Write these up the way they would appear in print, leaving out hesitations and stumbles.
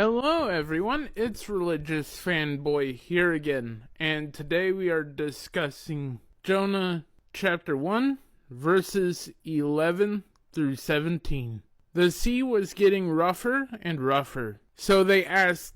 Hello everyone, it's Religious Fanboy here again, and today we are discussing Jonah chapter 1, verses 11 through 17. The sea was getting rougher and rougher, so they asked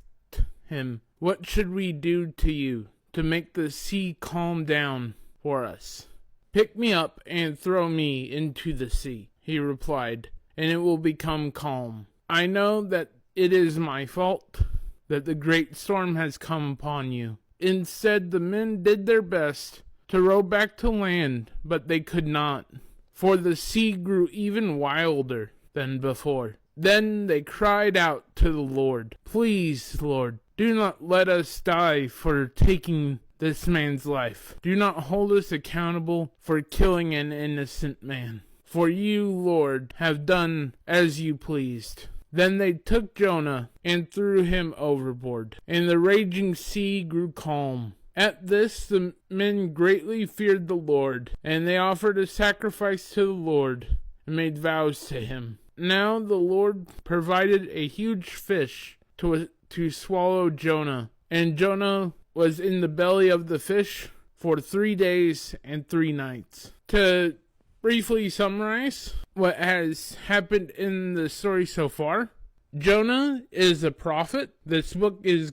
him, "What should we do to you to make the sea calm down for us?" "Pick me up and throw me into the sea," he replied, "and it will become calm. I know that it is my fault that the great storm has come upon you." Instead, the men did their best to row back to land, but they could not, for the sea grew even wilder than before. Then they cried out to the Lord, "Please, Lord, do not let us die for taking this man's life. Do not hold us accountable for killing an innocent man. For you, Lord, have done as you pleased." Then they took Jonah and threw him overboard, and the raging sea grew calm. At this the men greatly feared the Lord, and they offered a sacrifice to the Lord and made vows to him. Now the Lord provided a huge fish to swallow Jonah, and Jonah was in the belly of the fish for 3 days and 3 nights. To briefly summarize what has happened in the story so far, Jonah is a prophet. This book is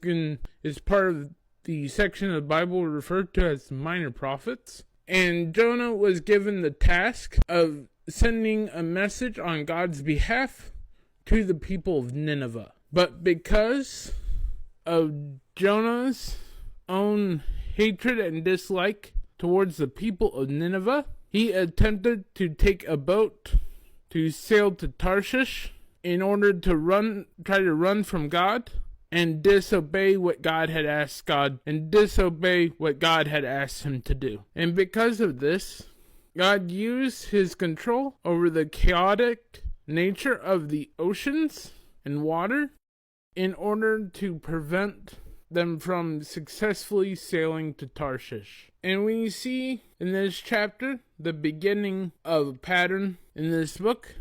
part of the section of the Bible referred to as minor prophets. And Jonah was given the task of sending a message on God's behalf to the people of Nineveh. But because of Jonah's own hatred and dislike towards the people of Nineveh, he attempted to take a boat to sail to Tarshish in order to try to run from God and disobey what God had asked him to do. And because of this, God used his control over the chaotic nature of the oceans and water in order to prevent them from successfully sailing to Tarshish. And we see in this chapter the beginning of a pattern in this book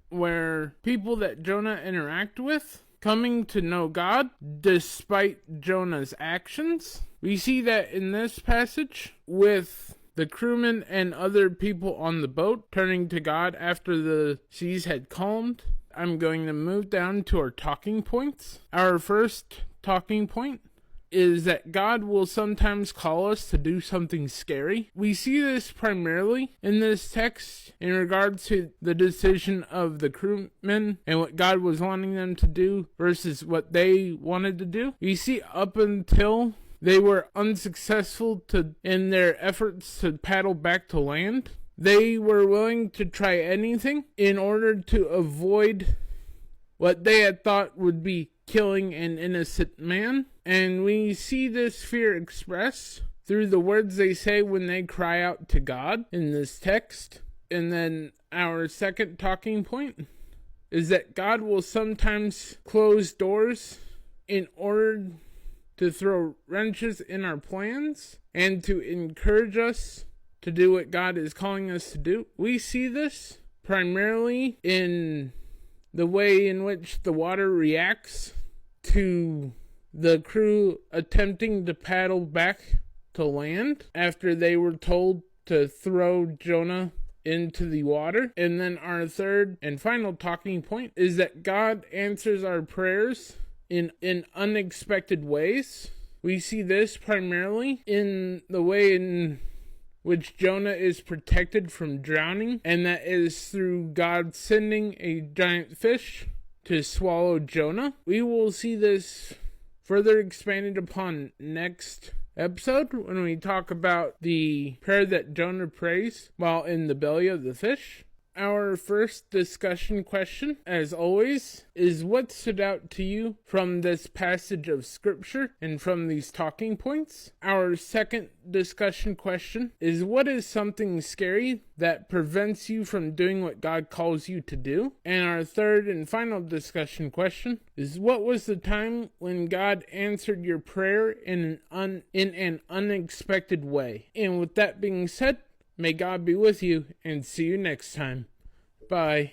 where people that Jonah interact with coming to know God despite Jonah's actions. We see that in this passage with the crewmen and other people on the boat turning to God after the seas had calmed. I'm going to move down to our talking points. Our first talking point is that God will sometimes call us to do something scary. We see this primarily in this text in regards to the decision of the crewmen and what God was wanting them to do versus what they wanted to do. We see up until they were unsuccessful in their efforts to paddle back to land, they were willing to try anything in order to avoid what they had thought would be killing an innocent man. And we see this fear expressed through the words they say when they cry out to God in this text. And then our second talking point is that God will sometimes close doors in order to throw wrenches in our plans and to encourage us to do what God is calling us to do. We see this primarily in the way in which the water reacts to the crew attempting to paddle back to land after they were told to throw Jonah into the water. And then our third and final talking point is that God answers our prayers in unexpected ways. We see this primarily in the way in which Jonah is protected from drowning, and that is through God sending a giant fish to swallow Jonah. We will see this further expanded upon next episode when we talk about the prayer that Jonah prays while in the belly of the fish. Our first discussion question, as always, is what stood out to you from this passage of scripture and from these talking points? Our second discussion question is what is something scary that prevents you from doing what God calls you to do? And our third and final discussion question is what was the time when God answered your prayer in an unexpected way? And with that being said, may God be with you, and see you next time. Bye.